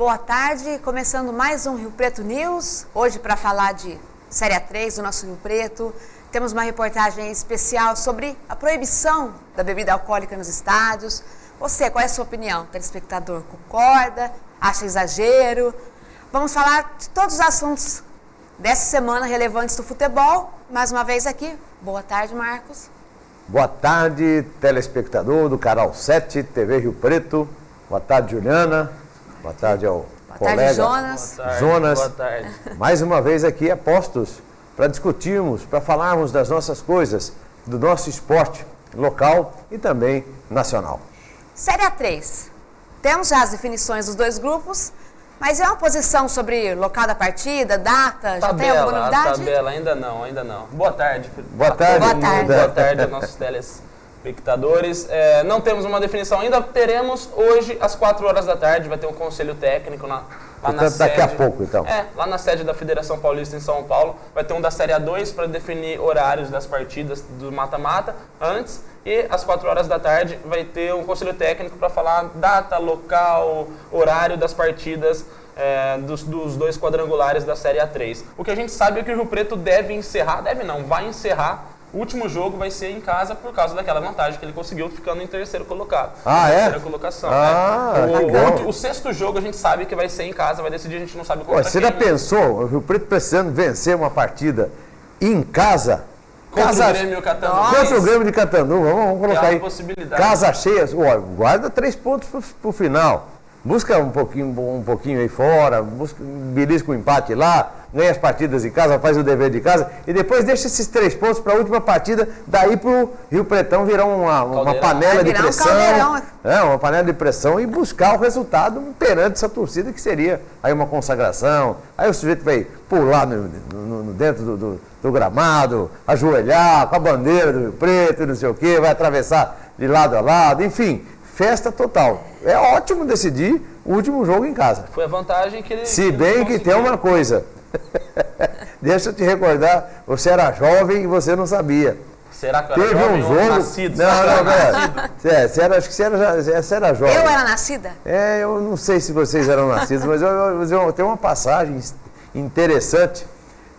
boa tarde. Começando mais um Rio Preto News. Hoje para falar de Série A3 do nosso Rio Preto. Temos uma reportagem especial sobre a proibição da bebida alcoólica nos estádios. Você, qual é a sua opinião? Telespectador, concorda? Acha exagero? Vamos falar de todos os assuntos dessa semana relevantes do futebol. Mais uma vez aqui. Boa tarde, Marcos. Boa tarde, telespectador do Canal 7, TV Rio Preto. Boa tarde, Juliana. Boa tarde ao colega Jonas. Boa tarde, Jonas. Boa tarde. Mais uma vez aqui apostos para discutirmos, para falarmos das nossas coisas, do nosso esporte local e também nacional. Série A3. Temos já as definições dos dois grupos, mas é uma posição sobre local da partida, data, já tem alguma novidade? Tabela, ainda não. Boa tarde. Boa tarde. Boa tarde. Boa tarde aos nossos telespectadores. Não temos uma definição ainda, teremos hoje às 4 horas da tarde, vai ter um conselho técnico lá na sede. Daqui a pouco, então. Lá na sede da Federação Paulista em São Paulo, vai ter um da Série A2 para definir horários das partidas do mata-mata antes, e às 4 horas da tarde vai ter um conselho técnico para falar data, local, horário das partidas dos dois quadrangulares da Série A3. O que a gente sabe é que o Rio Preto vai encerrar. O último jogo vai ser em casa por causa daquela vantagem que ele conseguiu ficando em terceiro colocado. Terceira colocação. Legal. O sexto jogo a gente sabe que vai ser em casa, vai decidir, a gente não sabe contra Você já pensou o Rio Preto precisando vencer uma partida em casa? Contra o Grêmio Catanduva. Contra o Grêmio de Catanduva, vamos colocar aí. Possibilidade. Casa cheia, guarda 3 pontos pro final. Busca um pouquinho aí fora, belisca o empate lá, ganha as partidas em casa, faz o dever de casa e depois deixa esses 3 pontos para a última partida, daí pro Rio Pretão virar uma panela de pressão. Uma panela de pressão e buscar o resultado perante essa torcida, que seria aí uma consagração. Aí o sujeito vai pular dentro do gramado, ajoelhar com a bandeira do Rio Preto, não sei o quê, vai atravessar de lado a lado, enfim. Festa total. É ótimo decidir o último jogo em casa. Foi a vantagem que ele... Se bem que tem uma coisa. Deixa eu te recordar, você era jovem e você não sabia. Será que eu era jovem ou nascido? Acho que você era jovem. Eu era nascida? Eu não sei se vocês eram nascidos, mas eu tenho uma passagem interessante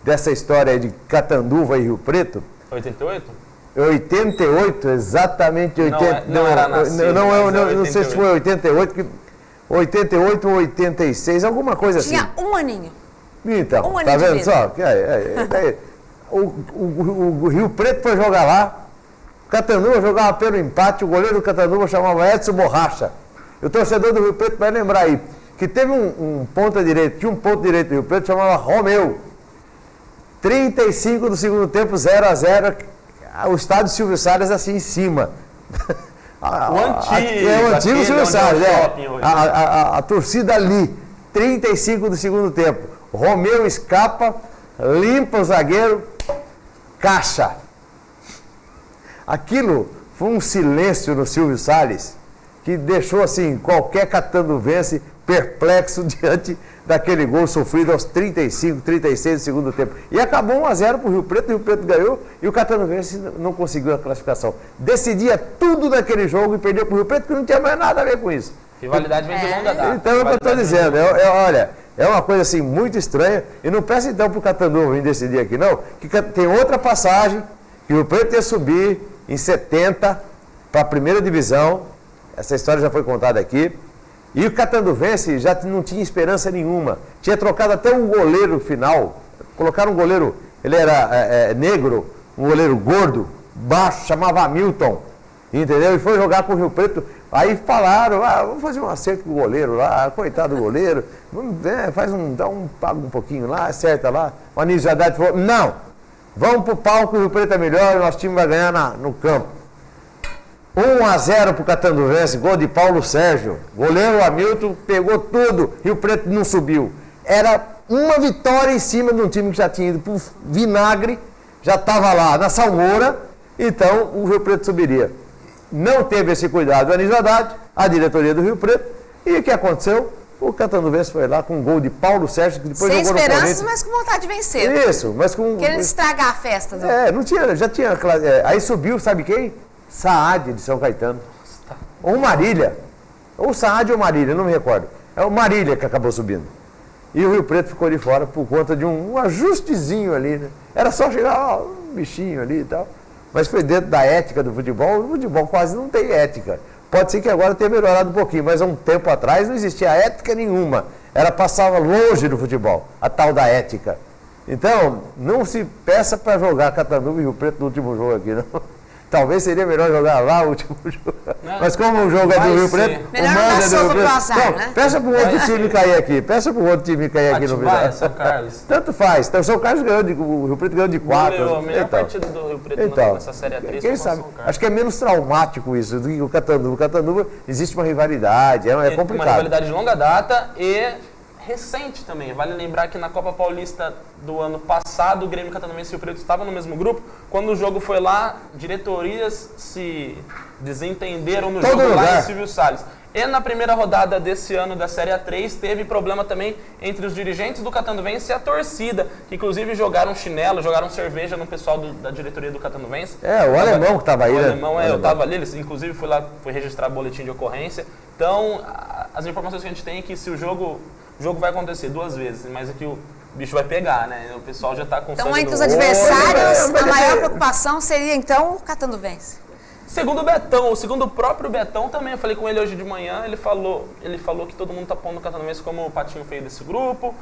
dessa história aí de Catanduva e Rio Preto. 88? 88, exatamente 80. Não era nascido. Não sei se foi 88 ou 86, alguma coisa assim. Tinha um aninho. Então, um tá aninho vendo só? O Rio Preto foi jogar lá, o Catanduva jogava pelo empate, o goleiro do Catanduva chamava Edson Borracha. E o torcedor do Rio Preto vai lembrar aí que teve um ponta direito, tinha um ponto direito do Rio Preto, chamava Romeu. 35 do segundo tempo, 0-0. O estádio Silvio Salles assim em cima. O antigo Silvio Salles. A torcida ali, 35 do segundo tempo. Romeu escapa, limpa o zagueiro, caixa. Aquilo foi um silêncio no Silvio Salles que deixou assim qualquer catanduvense perplexo diante daquele gol sofrido aos 35, 36 do segundo tempo. E acabou 1-0 para o Rio Preto ganhou e o catanduvense não conseguiu a classificação. Decidia tudo naquele jogo e perdeu para o Rio Preto, que não tinha mais nada a ver com isso. Rivalidade vem de longa data. Então é o que eu estou dizendo, olha, é uma coisa assim muito estranha, e não peça então para o Catanduva vir decidir aqui não, que tem outra passagem, que o Rio Preto ia subir em 70 para a primeira divisão, essa história já foi contada aqui. E o catanduvense já não tinha esperança nenhuma. Tinha trocado até um goleiro final. Colocaram um goleiro, ele era negro, um goleiro gordo, baixo, chamava Hamilton. Entendeu? E foi jogar com o Rio Preto. Aí falaram, vamos fazer um acerto com o goleiro lá, coitado do goleiro. Paga um pouquinho lá, acerta lá. O Anísio Haddad falou, não, vamos pro palco, o Rio Preto é melhor, o nosso time vai ganhar no campo. 1-0 para o catanduvense, gol de Paulo Sérgio. Goleiro Hamilton pegou tudo, Rio Preto não subiu. Era uma vitória em cima de um time que já tinha ido para o vinagre, já estava lá na salmoura, então o Rio Preto subiria. Não teve esse cuidado o Anísio Haddad, a diretoria do Rio Preto, e o que aconteceu? O catanduvense foi lá com um gol de Paulo Sérgio, que depois sem jogou esperanças, mas com vontade de vencer. Isso, mas com... Querendo estragar a festa. Não tinha, já tinha... Aí subiu, sabe quem? Saad de São Caetano. Ou Marília. Ou Saad ou Marília, não me recordo. É o Marília que acabou subindo. E o Rio Preto ficou de fora por conta de um ajustezinho ali, né? Era só chegar, um bichinho ali e tal. Mas foi dentro da ética do futebol. O futebol quase não tem ética. Pode ser que agora tenha melhorado um pouquinho, mas há um tempo atrás não existia ética nenhuma. Ela passava longe do futebol, a tal da ética. Então, não se peça para jogar Catanduva e Rio Preto no último jogo aqui, não. Talvez seria melhor jogar lá o último jogo. Não, mas como o jogo é do Rio Preto, o mando é do Rio Preto. Azar, né? Peça para o outro time cair aqui. Peça para o outro time cair aqui no final. São Carlos. Tanto faz. Então, São Carlos ganhou, o Rio Preto ganhou de 4. A melhor partida do Rio Preto nessa Série A3 quem sabe? Acho que é menos traumático isso do que o Catanduva. O Catanduva existe uma rivalidade, é complicado. Uma rivalidade de longa data e recente também. Vale lembrar que na Copa Paulista do ano passado, o Grêmio Catanduvense e o Rio Preto estavam no mesmo grupo. Quando o jogo foi lá, diretorias se desentenderam no jogo lá em Silvio Salles. E na primeira rodada desse ano da Série A3, teve problema também entre os dirigentes do Catanduvense e a torcida, que inclusive jogaram chinelo, jogaram cerveja no pessoal da diretoria do Catanduvense. O alemão que estava aí, né? O alemão, eu estava ali, eles inclusive fui registrar boletim de ocorrência. Então, as informações que a gente tem é que se o jogo vai acontecer 2 vezes, mas aqui o bicho vai pegar, né? O pessoal já está com Então, entre os adversários, a maior preocupação seria, então, o Catanduvense. Segundo o Betão, segundo o próprio Betão também, eu falei com ele hoje de manhã, ele falou que todo mundo está pondo o Catanduvense como o patinho feio desse grupo.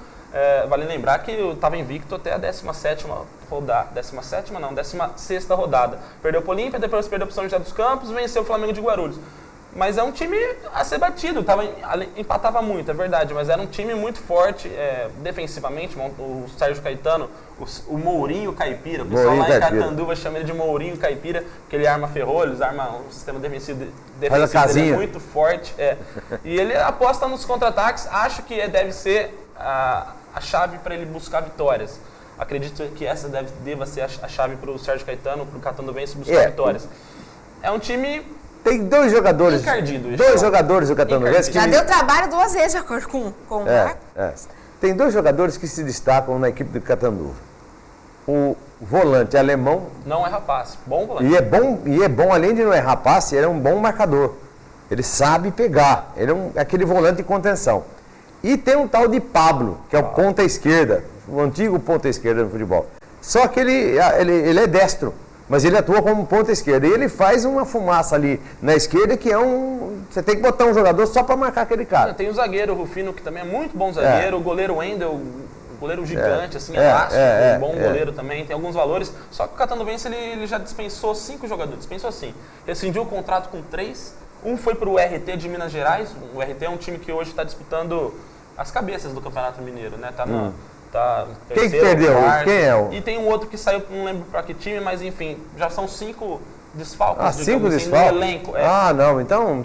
Vale lembrar que eu estava invicto até a 17ª rodada, 17ª não, 16ª rodada. Perdeu para o Olímpia, depois perdeu para o São José dos Campos, venceu o Flamengo de Guarulhos. Mas é um time a ser batido, empatava muito, é verdade, mas era um time muito forte defensivamente. O Sérgio Caetano, o Mourinho Caipira, o pessoal lá em Catanduva chama ele de Mourinho Caipira, porque ele arma ferrolhos, arma um sistema defensivo dele muito forte. E ele aposta nos contra-ataques, acho que deve ser a chave para ele buscar vitórias. Acredito que essa deva ser a chave para o Sérgio Caetano, para o Catanduvense buscar vitórias. É um time... Tem 2 jogadores. Encardido. 2 jogadores do Catanduvense. Já deu trabalho 2 vezes, de acordo com o Marco. Tem 2 jogadores que se destacam na equipe do Catanduva. O volante alemão. Não é rapaz, bom volante. E é bom, além de não errar passe, ele é um bom marcador. Ele sabe pegar. Ele é aquele volante de contenção. E tem um tal de Pablo, que é o ponta esquerda, o antigo ponta esquerda no futebol. Só que ele é destro. Mas ele atua como ponta esquerda. E ele faz uma fumaça ali na esquerda que é você tem que botar um jogador só para marcar aquele cara. Tem o zagueiro, o Rufino, que também é muito bom zagueiro. O goleiro Wendel, goleiro gigante, elástico, bom goleiro também. Tem alguns valores. Só que o Catanduvense ele já dispensou 5 jogadores. Dispensou assim. Rescindiu o contrato com 3. Um foi para o RT de Minas Gerais. O RT é um time que hoje está disputando as cabeças do Campeonato Mineiro, né? Quem que perdeu? Quem é o? E tem um outro que saiu, não lembro para que time, mas enfim, já são 5 desfalques, 5 desfalques? No elenco. Não, então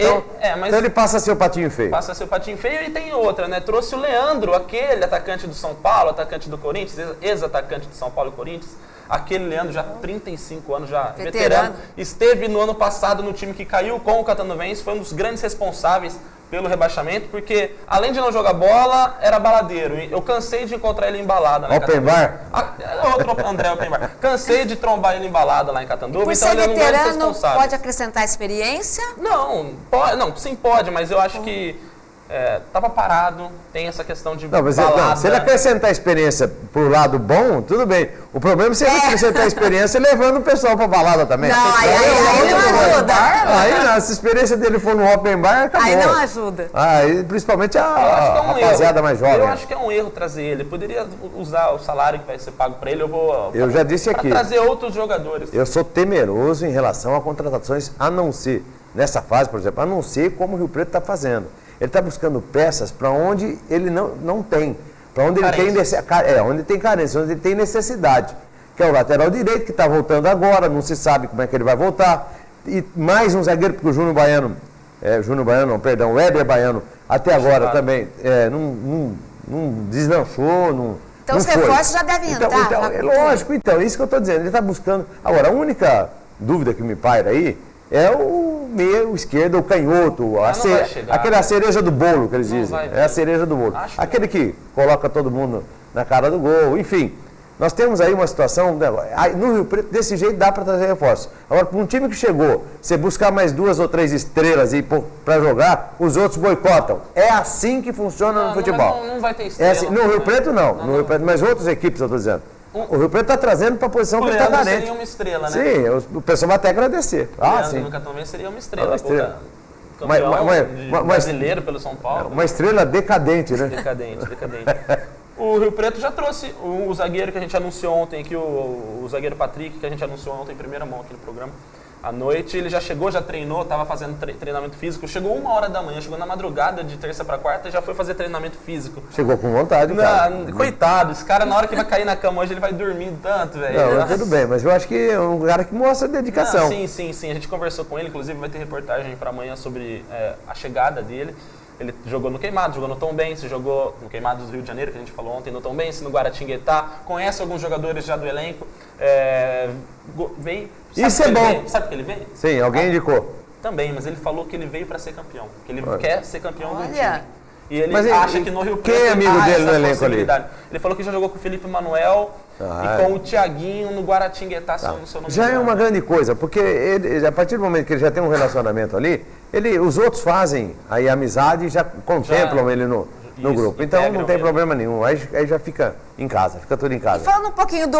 ele passa a ser o patinho feio. Passa a ser o patinho feio e tem outra, né? Trouxe o Leandro, aquele atacante do São Paulo, atacante do Corinthians, ex-atacante do São Paulo e Corinthians. Aquele Leandro, já 35 anos, já veterano. Esteve no ano passado no time que caiu com o Catanduvense, foi um dos grandes responsáveis pelo rebaixamento, porque além de não jogar bola, era baladeiro. Eu cansei de encontrar ele embalado lá em Open bar? Outro André Open bar. Cansei de trombar ele embalado lá em Catanduva. Por então ser ele é um grande veterano, responsável. pode acrescentar experiência? Sim pode, mas eu acho que estava parado, tem essa questão de balada. Se ele acrescentar experiência pro lado bom, tudo bem. O problema é se ele acrescentar experiência levando o pessoal pra balada também. Não, aí não ajuda. Aí, se a experiência dele for no open bar, acabou. Aí não ajuda. Aí, principalmente a rapaziada mais jovem. Eu acho que é um erro trazer ele. Poderia usar o salário que vai ser pago para ele. Eu já disse aqui. Trazer outros jogadores. Eu sou temeroso em relação a contratações, a não ser, nessa fase, por exemplo, a não ser como o Rio Preto está fazendo. Ele está buscando peças para onde ele não tem. Para onde onde tem carência, onde ele tem necessidade. Que é o lateral direito, que está voltando agora, não se sabe como é que ele vai voltar. E mais um zagueiro, porque o o Weber Baiano, até agora também não deslanchou, Então os reforços já devem entrar. É lógico, isso que eu estou dizendo. Ele está buscando. Agora, a única dúvida que me paira aí é o meio esquerdo, o canhoto, aquela cereja do bolo que eles dizem. É a cereja do bolo. Aquele que coloca todo mundo na cara do gol, enfim. Nós temos aí uma situação, no Rio Preto, desse jeito dá para trazer reforço. Agora, para um time que chegou, você buscar mais 2 ou 3 estrelas para jogar, os outros boicotam. É assim que funciona no futebol. Não vai ter estrela. É assim, no Rio Preto não, no Rio Preto, mas outras equipes eu estou dizendo. O Rio Preto está trazendo para a posição que ele está carente. Seria uma estrela, né? Sim, o pessoal vai até agradecer. Sim. No Catão seria uma estrela. Uma estrela. Campeão brasileiro pelo São Paulo. Uma estrela decadente, né? Decadente. O Rio Preto já trouxe o zagueiro que a gente anunciou ontem aqui, o zagueiro Patrick, que a gente anunciou ontem em primeira mão aqui no programa. À noite ele já chegou, já treinou, estava fazendo treinamento físico. Chegou 1h da manhã, chegou na madrugada de terça para quarta e já foi fazer treinamento físico. Chegou com vontade, cara. Coitado, esse cara na hora que vai cair na cama hoje ele vai dormir tanto, velho. Não, tudo bem, mas eu acho que é um cara que mostra dedicação. Sim. A gente conversou com ele, inclusive vai ter reportagem para amanhã sobre a chegada dele. Ele jogou no Queimados, jogou no Tombense, jogou no Queimados do Rio de Janeiro, que a gente falou ontem, no Tombense, no Guaratinguetá. Conhece alguns jogadores já do elenco. Veio. Isso é bom. Sabe por que ele veio? Sim, alguém indicou. Também, mas ele falou que ele veio para ser campeão. Que ele quer ser campeão do time. E ele acha que no Rio Preto quem é amigo dele no elenco ali? Ele falou que já jogou com o Felipe Manuel e com o Thiaguinho no Guaratinguetá, se eu não me já engano. é uma grande coisa, porque ele, a partir do momento que ele já tem um relacionamento ali, os outros fazem aí amizade e já contemplam ele no grupo. Então não tem problema nenhum. Aí já fica em casa, fica tudo em casa. E falando um pouquinho do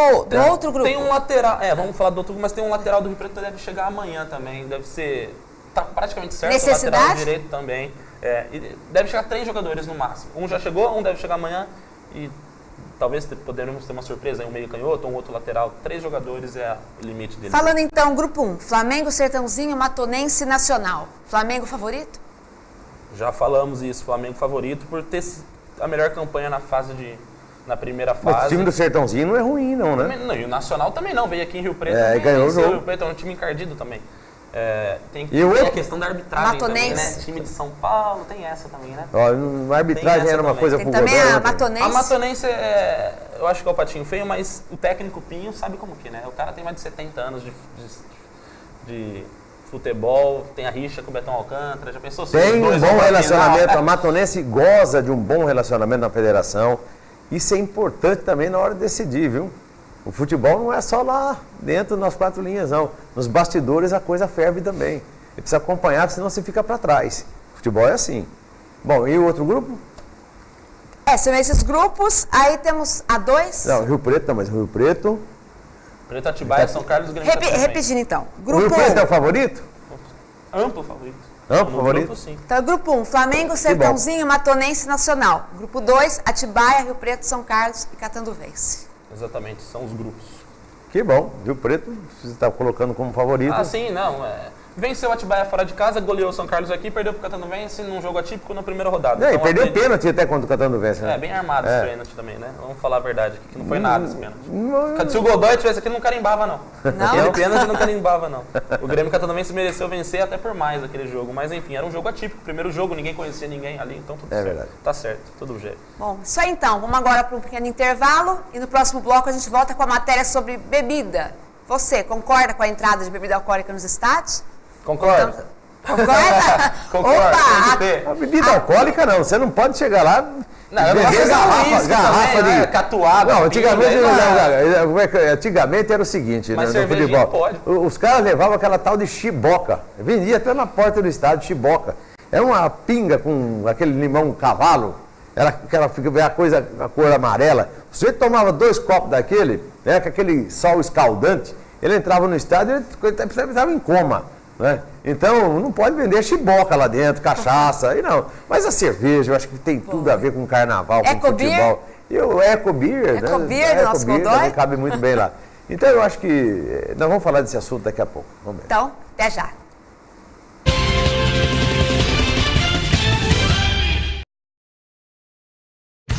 outro grupo. Tem um lateral, vamos falar do outro grupo, mas tem um lateral do Rio Preto que deve chegar amanhã também. Deve ser. Tá praticamente certo. Necessidade? O lateral direito também. E deve chegar 3 jogadores no máximo. Um já chegou, um deve chegar amanhã e talvez poderemos ter uma surpresa, um meio canhoto, um outro lateral. 3 jogadores é o limite dele. Falando então, grupo 1, Flamengo, Sertãozinho, Matonense, Nacional. Flamengo favorito? Já falamos isso, Flamengo favorito por ter a melhor campanha na primeira fase. Mas o time do Sertãozinho não é ruim não, né? Não, e o Nacional também não, veio aqui em Rio Preto. E ganhou o jogo. Rio Preto é um time encardido também. Tem a questão da arbitragem também, né? Time de São Paulo, tem essa também, né? A arbitragem era uma coisa tem também a Matonense. A Matonense eu acho que é o patinho feio, mas o técnico Pinho sabe como que, né? O cara tem mais de 70 anos de futebol, tem a rixa com o Betão Alcântara, já pensou? Tem um bom relacionamento, a Matonense goza de um bom relacionamento na federação. Isso é importante também na hora de decidir, viu? O futebol não é só lá dentro das 4 linhas, não. Nos bastidores a coisa ferve também. Ele precisa acompanhar, senão você fica para trás. O futebol é assim. Bom, e o outro grupo? São esses grupos. Aí temos a 2. Não, Rio Preto não, mas Rio Preto... Preto, Atibaia, São Carlos e Grande Repetindo então. O Rio Preto é o favorito? Amplo favorito. Amplo favorito? Grupo, sim. Então, grupo 1, Flamengo, Sertãozinho, Matonense, Nacional. Grupo 2, Atibaia, Rio Preto, São Carlos e Catanduvense. Exatamente, são os grupos. Que bom, Rio Preto você está colocando como favorito. Sim, não. Venceu o Atibaia fora de casa, goleou o São Carlos aqui, perdeu pro Catanduvense num jogo atípico na primeira rodada. E perdeu pênalti até contra o Catanduvense, né? Bem armado esse pênalti também, né? Vamos falar a verdade aqui, que não foi nada esse pênalti. Se o Godoy tivesse aqui, não carimbava, não. Aquele pênalti não carimbava, não. O Grêmio Catanduvense mereceu vencer até por mais aquele jogo, mas enfim, era um jogo atípico. Primeiro jogo, ninguém conhecia ninguém ali, então tudo certo. Verdade. Tá certo, tudo jeito. Bom, isso aí então. Vamos agora para um pequeno intervalo e no próximo bloco a gente volta com a matéria sobre bebida. Você concorda com a entrada de bebida alcoólica nos estádios? Concordo. Então, concorda? Concordo, Opa! tem que ter. A bebida alcoólica não, você não pode chegar lá eu não beber garrafa também, de... catuaba. Não, antigamente era o seguinte, mas no cervejinha futebol. pode. Os caras levavam aquela tal de chiboca. Vendia até na porta do estádio, chiboca. Era uma pinga com aquele limão cavalo. Aquela a cor amarela. O sujeito tomava 2 copos daquele, né, com aquele sol escaldante. Ele entrava no estádio e ele estava em coma. Né? Então, não pode vender chiboca lá dentro, cachaça, aí não. Mas a cerveja, eu acho que tem tudo a ver com carnaval, com futebol. E o Ecobeer, né? Ecobeer do nosso Godoy também cabe muito bem lá. Então, eu acho que nós vamos falar desse assunto daqui a pouco. Vamos ver. Então, até já.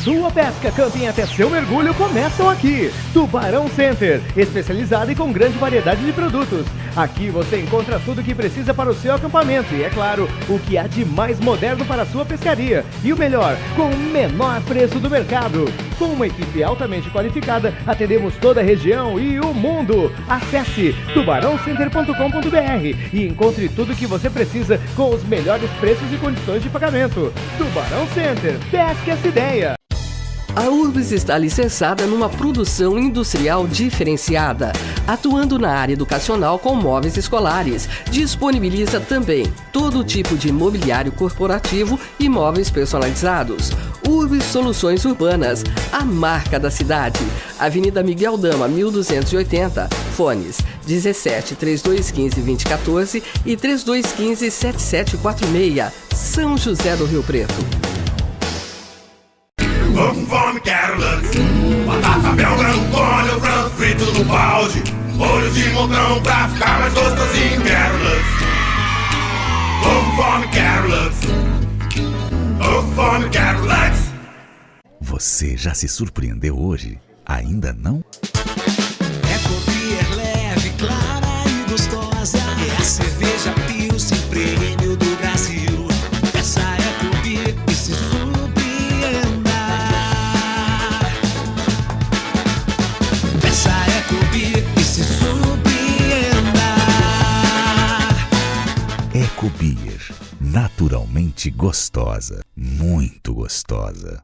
Sua pesca, camping até seu mergulho começam aqui. Tubarão Center, especializado e com grande variedade de produtos. Aqui você encontra tudo o que precisa para o seu acampamento e, é claro, o que há de mais moderno para a sua pescaria. E o melhor, com o menor preço do mercado. Com uma equipe altamente qualificada, atendemos toda a região e o mundo. Acesse tubarãocenter.com.br e encontre tudo o que você precisa com os melhores preços e condições de pagamento. Tubarão Center, pesque essa ideia! A Urbis está licenciada numa produção industrial diferenciada, atuando na área educacional com móveis escolares. Disponibiliza também todo tipo de mobiliário corporativo e móveis personalizados. Urbis Soluções Urbanas, a marca da cidade. Avenida Miguel Dama, 1280. Fones 17 3215 2014 e 3215 7746. São José do Rio Preto. Vamos fome, quero Lux. Batata belga no cone, frango frito no balde. Olho de montão pra ficar mais gostosinho, quero Lux. Vamos fome, quero Lux. Vamos fome, quero Lux. Você já se surpreendeu hoje? Ainda não? Ecobeer leve, clara e gostosa. É a cerveja Pilsen, prêmio do Brasil. Peça Ecobeer e se surpreenda. Peça Ecobeer e se surpreenda. Ecobeer, naturalmente gostosa, muito gostosa.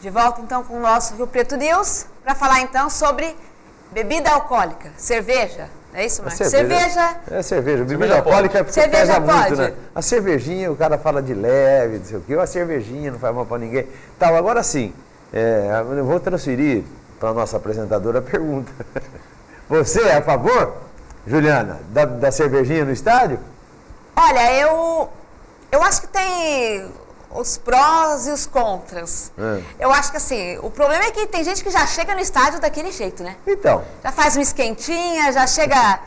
De volta então com o nosso Rio Preto News para falar então sobre bebida alcoólica, cerveja. É isso, Marcos? Cerveja. É cerveja. Bebida alcoólica é porque pesa muito, né? A cervejinha, o cara fala de leve, não sei o quê. A cervejinha não faz mal para ninguém. Tal, agora sim, eu vou transferir para a nossa apresentadora a pergunta. Você é a favor, Juliana, da cervejinha no estádio? Olha, eu acho que tem os prós e os contras. Eu acho que assim, o problema é que tem gente que já chega no estádio daquele jeito, né? Então. Já faz uma esquentinha, já chega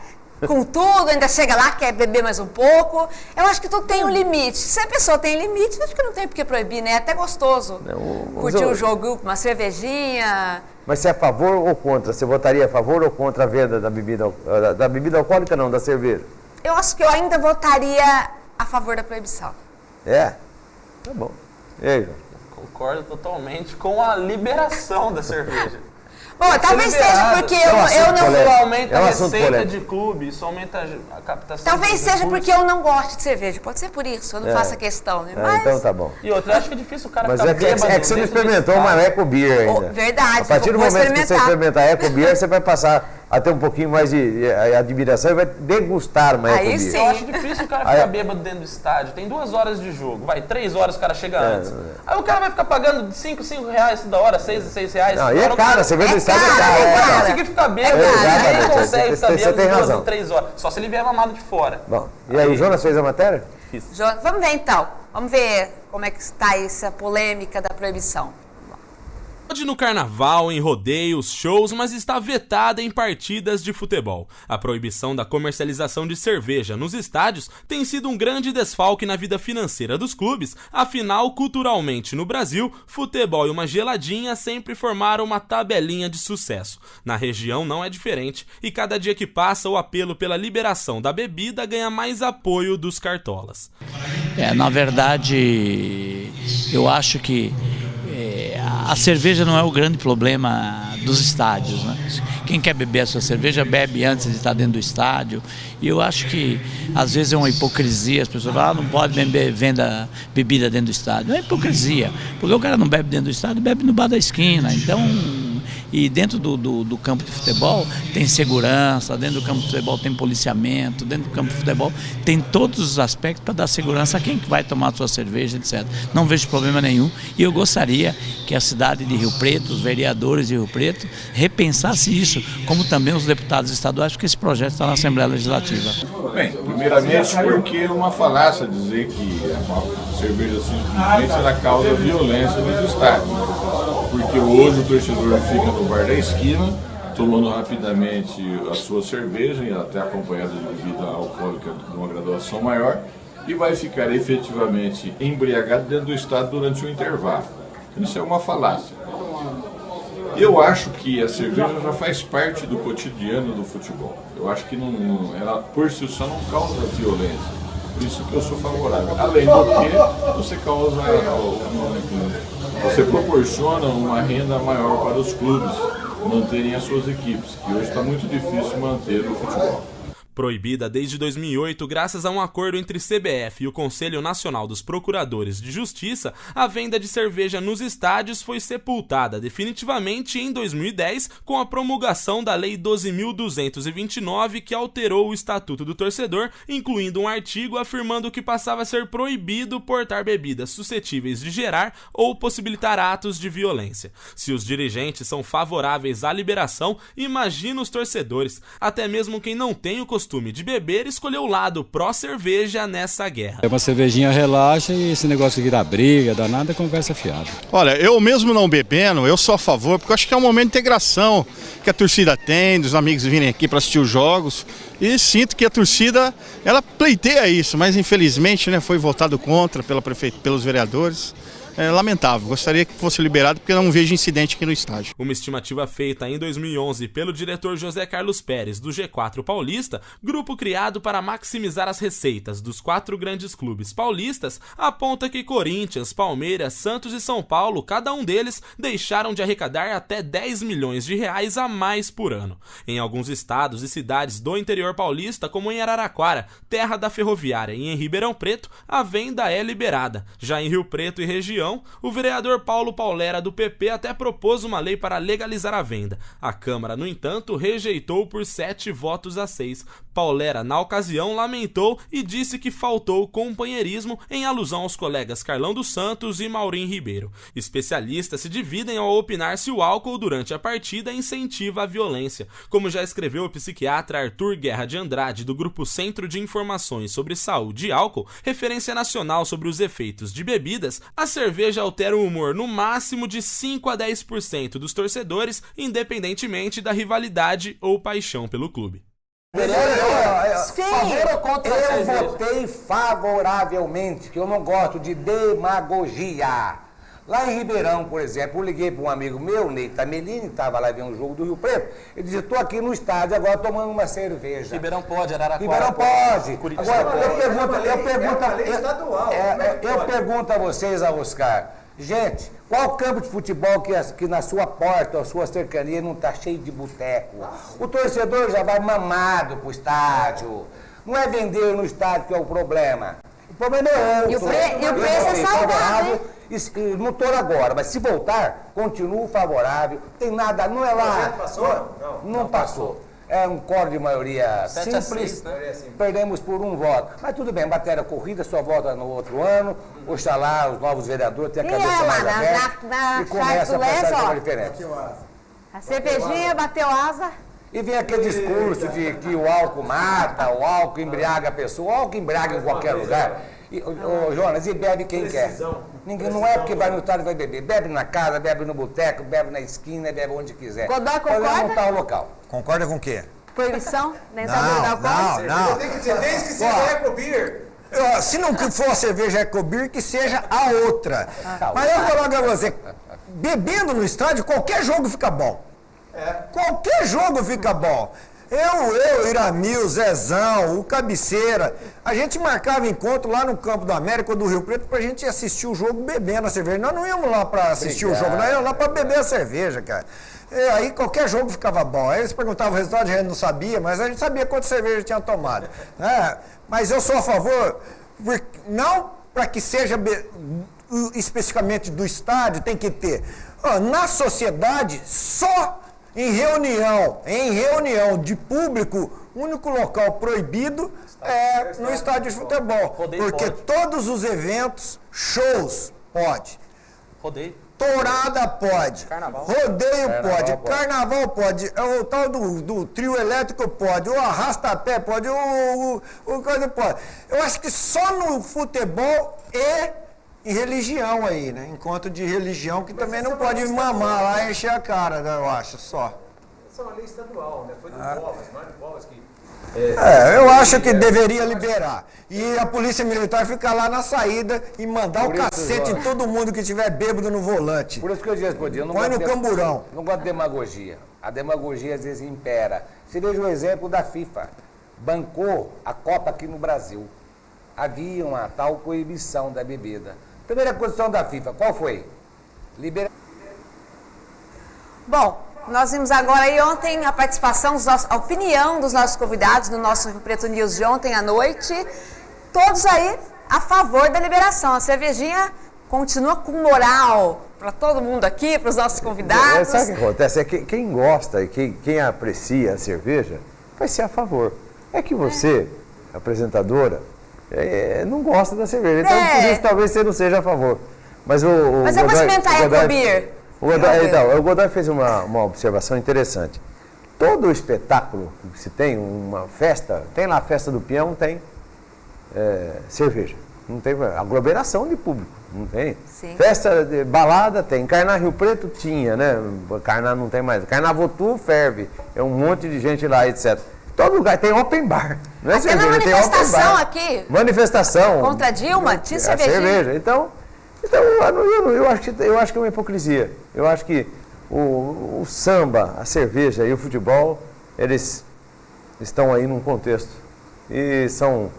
com tudo, ainda chega lá, quer beber mais um pouco. Eu acho que tudo tem um limite. Se a pessoa tem limite, acho que não tem por que proibir, né? É até gostoso. Curtir um jogo, uma cervejinha. Mas você é a favor ou contra? Você votaria a favor ou contra a venda da bebida alcoólica, não, da cerveja? Eu acho que eu ainda votaria a favor da proibição. É? Tá bom. E aí, João? Concordo totalmente com a liberação da cerveja. Bom, talvez seja porque eu não... Isso aumenta a receita de clube, isso aumenta a captação. Talvez seja porque eu não gosto de cerveja. Pode ser por isso, eu não faço a questão, né? Mas... Então tá bom. E outra, eu acho que é difícil o cara mas ficar bêbado. É que você não experimentou uma Ecobeer ainda. Verdade. A partir do momento que você experimentar a Ecobeer, você vai passar a ter um pouquinho mais de admiração e vai degustar uma Ecobeer. Aí sim. Eu acho difícil o cara ficar bêbado dentro do estádio. Tem 2 horas de jogo, 3 horas o cara chega antes. Aí o cara vai ficar pagando 5 reais toda hora, 6 reais. Não, e é caro, você vê no estádio é caro. Não conseguir ficar bêbado, ninguém consegue ficar bêbado 2 ou 3 horas. Só se ele vier mamado de fora. Bom, e aí o Jonas fez a matéria? Fiz. Vamos ver então. Vamos ver como é que está essa polêmica da proibição. Pode no carnaval, em rodeios, shows, mas está vetada em partidas de futebol. A proibição da comercialização de cerveja nos estádios tem sido um grande desfalque na vida financeira dos clubes, afinal, culturalmente no Brasil, futebol e uma geladinha sempre formaram uma tabelinha de sucesso. Na região não é diferente, e cada dia que passa o apelo pela liberação da bebida ganha mais apoio dos cartolas. Na verdade, eu acho que a cerveja não é o grande problema dos estádios, né? Quem quer beber a sua cerveja bebe antes de estar dentro do estádio. E eu acho que às vezes é uma hipocrisia, as pessoas falam, não pode venda bebida dentro do estádio. Não é hipocrisia, porque o cara não bebe dentro do estádio, bebe no bar da esquina. Então, e dentro do campo de futebol tem segurança, dentro do campo de futebol tem policiamento, dentro do campo de futebol tem todos os aspectos para dar segurança a quem vai tomar a sua cerveja, etc. Não vejo problema nenhum e eu gostaria que a cidade de Rio Preto, os vereadores de Rio Preto, repensasse isso, como também os deputados estaduais, porque esse projeto está na Assembleia Legislativa. Bem, primeiramente porque é uma falácia dizer que a cerveja simplesmente ela causa violência nos estádios. Porque hoje o torcedor fica no bar da esquina, tomando rapidamente a sua cerveja, e até acompanhada de bebida alcoólica de uma graduação maior, e vai ficar efetivamente embriagado dentro do estádio durante o intervalo. Isso é uma falácia. Eu acho que a cerveja já faz parte do cotidiano do futebol. Eu acho que ela por si só não causa violência. Por isso que eu sou favorável. Além do que, você proporciona uma renda maior para os clubes manterem as suas equipes, que hoje está muito difícil manter o futebol. Proibida desde 2008 graças a um acordo entre CBF e o Conselho Nacional dos Procuradores de Justiça, a venda de cerveja nos estádios foi sepultada definitivamente em 2010 com a promulgação da Lei 12.229, que alterou o Estatuto do Torcedor, incluindo um artigo afirmando que passava a ser proibido portar bebidas suscetíveis de gerar ou possibilitar atos de violência. Se os dirigentes são favoráveis à liberação, imagina os torcedores. Até mesmo quem não tem o costume de beber escolheu o lado pró-cerveja nessa guerra. É uma cervejinha relaxa e esse negócio de virar briga, danada, conversa fiada. Olha, eu mesmo não bebendo, eu sou a favor, porque eu acho que é um momento de integração que a torcida tem, dos amigos virem aqui para assistir os jogos, e sinto que a torcida, ela pleiteia isso, mas infelizmente, né, foi votado contra pelos vereadores. É lamentável, gostaria que fosse liberado porque eu não vejo incidente aqui no estádio. Uma estimativa feita em 2011 pelo diretor José Carlos Pérez do G4 Paulista, grupo criado para maximizar as receitas dos 4 grandes clubes paulistas, aponta que Corinthians, Palmeiras, Santos e São Paulo, cada um deles, deixaram de arrecadar até 10 milhões de reais a mais por ano. Em alguns estados e cidades do interior paulista, como em Araraquara, terra da Ferroviária, e em Ribeirão Preto, a venda é liberada. Já em Rio Preto e região, o vereador Paulo Paulera do PP até propôs uma lei para legalizar a venda. A Câmara, no entanto, rejeitou por 7-6. Paulera, na ocasião, lamentou e disse que faltou companheirismo em alusão aos colegas Carlão dos Santos e Maurim Ribeiro. Especialistas se dividem ao opinar se o álcool durante a partida incentiva a violência. Como já escreveu o psiquiatra Arthur Guerra de Andrade, do Grupo Centro de Informações sobre Saúde e Álcool, referência nacional sobre os efeitos de bebidas, a cerveja altera o humor no máximo de 5-10% dos torcedores, independentemente da rivalidade ou paixão pelo clube. Favor ou contra a cerveja? Eu votei favoravelmente, que eu não gosto de demagogia. Lá em Ribeirão, por exemplo, eu liguei para um amigo meu, Ney Tamelini, que estava lá vendo um jogo do Rio Preto. Ele disse: estou aqui no estádio agora tomando uma cerveja. Ribeirão pode, Araraquara Ribeirão pode. Curitiba Agora, pode. eu pergunto a vocês, a Oscar, gente, qual campo de futebol que na sua porta, a sua cercania, não está cheio de boteco? O torcedor já vai mamado pro estádio. Não é vender no estádio que é o problema. O problema é outro. E o preço é saudável, hein? Não estou agora, mas se voltar, continuo favorável. Tem nada, não é lá. Passou? Não passou. É um coro de maioria 7-6, simples. né? Perdemos por um voto. Mas tudo bem, matéria corrida, só volta no outro ano. Oxalá os novos vereadores tenham a cabeça mais aberta e começa a pensar de forma diferente. A cervejinha bateu asa. E vem aquele discurso de que o álcool mata, o álcool embriaga a pessoa. O álcool embriaga em qualquer lugar. Jonas, e bebe quem quer. Ninguém, não é porque vai no estádio e vai beber. Bebe na casa, bebe no boteco, bebe na esquina, bebe onde quiser. Godoy concorda? Montar o local. Concorda com o quê? Proibição? Não. Tem que ser desde que seja Ecobeer. Se não for a cerveja Ecobeer, que seja a outra. Mas eu vou logo a você, bebendo no estádio, qualquer jogo fica bom. Qualquer jogo fica bom. Eu, Iramil, Zezão, o Cabeceira, a gente marcava encontro lá no Campo do América ou do Rio Preto pra gente assistir o jogo bebendo a cerveja. Nós não íamos lá pra assistir o jogo, nós íamos lá pra beber a cerveja, cara. Aí qualquer jogo ficava bom. Aí eles perguntavam o resultado, a gente não sabia, mas a gente sabia quanta cerveja tinha tomado. Mas eu sou a favor, não para que seja especificamente do estádio, tem que ter. Na sociedade, só em reunião de público, o único local proibido é no estádio de futebol. Porque todos os eventos, shows, pode. Rodeio. Tourada pode. Carnaval. Rodeio pode. Carnaval pode. O tal do trio elétrico pode. O arrasta-pé pode. O coisa pode. Eu acho que só no futebol e religião aí, né? Encontro de religião que também não pode mamar lá e encher a cara, né? Eu acho, só. Essa é uma lei estadual, né? Foi do Bovas que... eu acho que deveria liberar. E a polícia militar ficar lá na saída e mandar o cacete em todo mundo que tiver bêbado no volante. Por isso que eu disse, põe no camburão. Não gosto de demagogia. A demagogia às vezes impera. Você veja o exemplo da FIFA. Bancou a Copa aqui no Brasil. Havia uma tal proibição da bebida. Primeira condição da FIFA, qual foi? Bom, Nós vimos agora aí ontem a participação, a opinião dos nossos convidados no nosso Rio Preto News de ontem à noite. Todos aí a favor da liberação. A cervejinha continua com moral para todo mundo aqui, para os nossos convidados. Sabe o que acontece? É que quem gosta e quem aprecia a cerveja vai ser a favor. É que você, apresentadora, não gosta da cerveja. Então, por isso, talvez você não seja a favor. Mas o Mas eu vou experimentar a EcoBeer. O Godoy fez uma observação interessante. Todo espetáculo que se tem, uma festa, tem lá a festa do peão, tem cerveja. Não tem aglomeração de público, não tem. Sim. Festa de balada tem. Carnaval Rio Preto tinha, né? Carnaval não tem mais. Carnaval Votu ferve. É um monte de gente lá, etc. Todo lugar tem open bar. Não é até cerveja, na manifestação tem open bar. aqui. Manifestação. Contra Dilma, tinha cervejinha. Cerveja. Então eu acho que é uma hipocrisia. Eu acho que o samba, a cerveja e o futebol, eles estão aí num contexto e são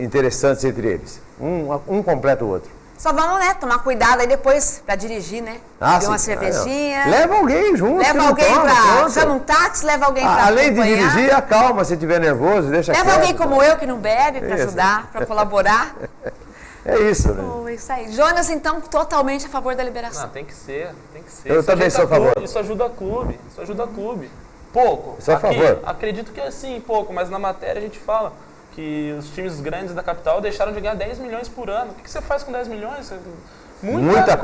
interessantes entre eles. Um completa o outro. Só vamos, né, tomar cuidado aí depois pra dirigir, né? Beber uma cervejinha. Leva alguém junto. Leva alguém pra... Chama um táxi, leva alguém pra além de acompanhar. dirigir, acalma se estiver nervoso, deixa Leva quieto. alguém como eu que não bebe pra ajudar, pra colaborar. É isso, né? É isso aí. Jonas, então, totalmente a favor da liberação. Não, tem que ser. Eu também sou a favor. Isso ajuda clube. Pouco. Sou a favor. Acredito que é assim, pouco, mas na matéria a gente fala que os times grandes da capital deixaram de ganhar 10 milhões por ano. O que você faz com 10 milhões? Muita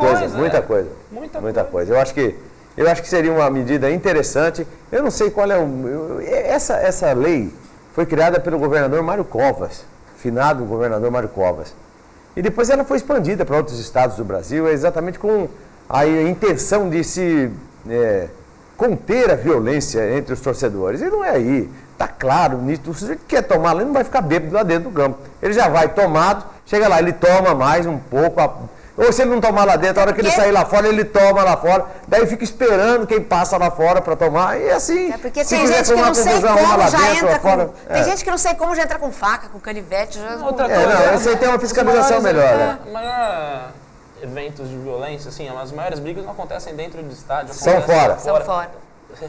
coisa. Eu acho que seria uma medida interessante. Eu não sei qual é essa lei foi criada pelo governador Mário Covas, finado governador Mário Covas. E depois ela foi expandida para outros estados do Brasil, exatamente com a intenção de se conter a violência entre os torcedores. E não é aí. Está claro, o sujeito que quer tomar lá, ele não vai ficar bêbado lá dentro do campo. Ele já vai tomado, chega lá, ele toma mais um pouco. Ou se ele não tomar lá dentro, a hora que ele sair lá fora, ele toma lá fora. Daí fica esperando quem passa lá fora para tomar. E assim, porque tem gente que não sei como já entra com... Tem gente que não sei como já entra com faca, com canivete. Outra coisa, esse aí tem uma fiscalização melhor, né? O maior eventos de violência, assim, as maiores brigas não acontecem dentro do estádio. São fora. São fora.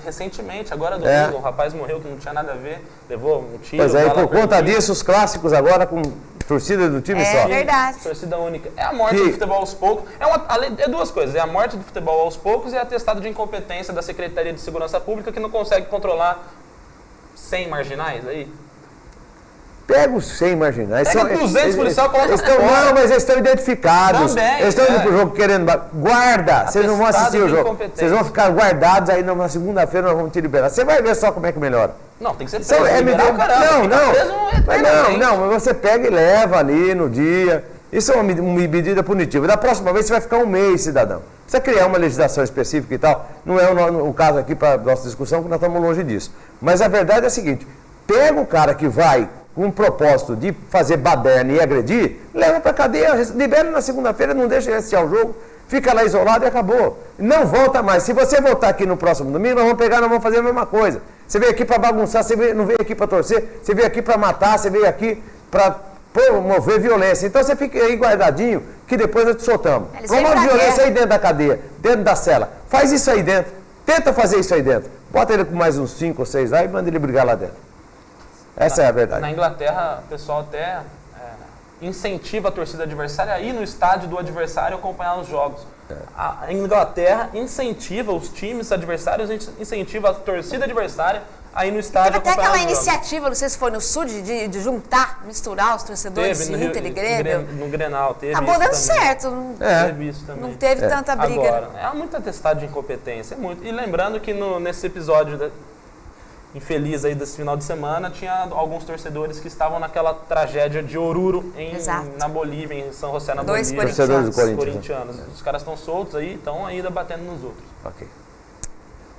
Recentemente, agora domingo, um rapaz morreu que não tinha nada a ver, levou um tiro. Pois é, e por conta disso, os clássicos agora com torcida do time só. É verdade. Torcida única. É a morte do futebol aos poucos. É duas coisas, é a morte do futebol aos poucos e é atestado de incompetência da Secretaria de Segurança Pública que não consegue controlar 100 marginais aí. Pega os 100 marginais. Pega 200 policiais, coloca fora. Não, mas eles estão identificados. Também, eles estão indo pro jogo querendo... Guarda! Vocês não vão assistir o jogo. Vocês vão ficar guardados aí na segunda-feira, nós vamos te liberar. Você vai ver só como é que melhora. Não, tem que ser preso. Não, mas você pega e leva ali no dia. Isso é uma medida punitiva. Da próxima vez você vai ficar um mês, cidadão. Precisa criar uma legislação específica e tal. Não é o caso aqui para nossa discussão, porque nós estamos longe disso. Mas a verdade é a seguinte, pega o cara que vai com o propósito de fazer baderna e agredir, leva para cadeia, libera na segunda-feira, não deixa ele assistir ao jogo, fica lá isolado e acabou. Não volta mais. Se você voltar aqui no próximo domingo, nós vamos fazer a mesma coisa. Você veio aqui para bagunçar, não veio aqui para torcer, você veio aqui para matar, você veio aqui para promover violência. Então você fica aí guardadinho, que depois nós te soltamos. Promove violência aí dentro da cadeia, dentro da cela. Faz isso aí dentro. Tenta fazer isso aí dentro. Bota ele com mais uns 5 ou 6 lá e manda ele brigar lá dentro. Essa é a verdade. Na Inglaterra, o pessoal até incentiva a torcida adversária a ir no estádio do adversário acompanhar os jogos. A Inglaterra incentiva os times adversários, incentiva a torcida adversária a ir no estádio acompanhar os jogos. Teve até aquela iniciativa, não sei se foi no Sul, de juntar, misturar os torcedores de Inter e Grêmio. No Grenal, teve acabou isso dando também. Certo. Teve isso também. Não teve tanta briga. Agora, é muito atestado de incompetência. Muito. E lembrando que nesse episódio infeliz aí desse final de semana, tinha alguns torcedores que estavam naquela tragédia de Oruro na Bolívia, em São José, na Bolívia. Torcedores do corintianos. Os caras estão soltos aí, estão ainda batendo nos outros. Ok.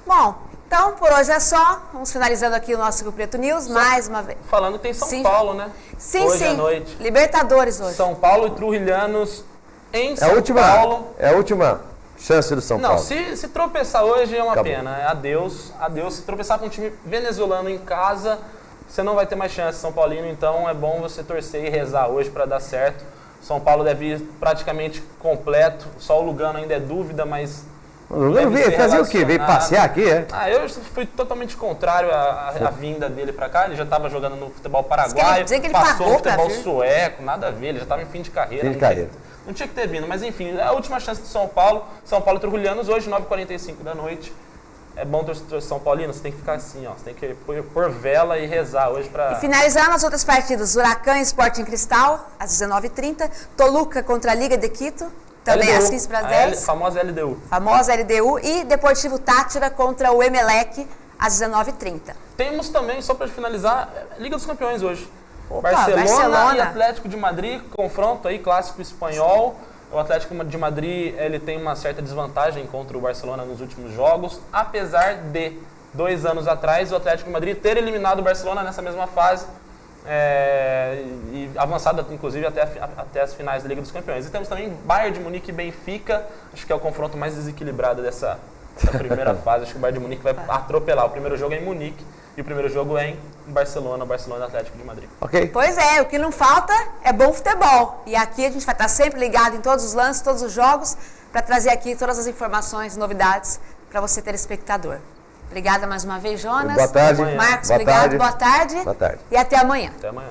Bom, então por hoje é só. Vamos finalizando aqui o nosso Rio Preto News, mais uma vez. Falando que tem São Paulo, né? Sim, hoje à noite. Libertadores hoje. São Paulo e Trujilhanos em São Paulo. É a última chance do São Paulo. Não, se tropeçar hoje é uma pena. É adeus. Se tropeçar com um time venezuelano em casa, você não vai ter mais chance, São Paulino. Então é bom você torcer e rezar hoje para dar certo. São Paulo deve ir praticamente completo. Só o Lugano ainda é dúvida, mas Eu vi, fazia o quê? Veio passear aqui, é? Eu fui totalmente contrário à vinda dele pra cá. Ele já estava jogando no futebol paraguaio, passou no futebol sueco, nada a ver. Ele já estava em fim de carreira. Não tinha que ter vindo, mas enfim, é a última chance do São Paulo. São Paulo e Trujilhanos hoje, 9h45 da noite. É bom torcedor São Paulino, você tem que ficar assim, ó. Você tem que pôr vela e rezar hoje pra... E finalizando as outras partidas, Huracan e Sporting Cristal, às 19h30. Toluca contra a Liga de Quito, também às 15h10. Famosa LDU. Famosa LDU. E Deportivo Táchira contra o Emelec, às 19h30. Temos também, só para finalizar, Liga dos Campeões hoje. Opa, Barcelona e Atlético de Madrid, confronto aí, clássico espanhol. O Atlético de Madrid, ele tem uma certa desvantagem contra o Barcelona nos últimos jogos, apesar de 2 anos atrás o Atlético de Madrid ter eliminado o Barcelona nessa mesma fase e avançado inclusive até as finais da Liga dos Campeões. E temos também Bayern de Munique e Benfica, acho que é o confronto mais desequilibrado dessa primeira fase. Acho que o Bayern de Munique vai atropelar. O primeiro jogo é em Munique e o primeiro jogo é em Barcelona e Atlético de Madrid. Pois é, o que não falta é bom futebol. E aqui a gente vai estar sempre ligado em todos os lances, todos os jogos, para trazer aqui todas as informações, novidades para você, telespectador. Obrigada mais uma vez, Jonas. Boa tarde. Marcos, boa obrigado. Tarde. Boa tarde. Boa tarde. E até amanhã. Até amanhã.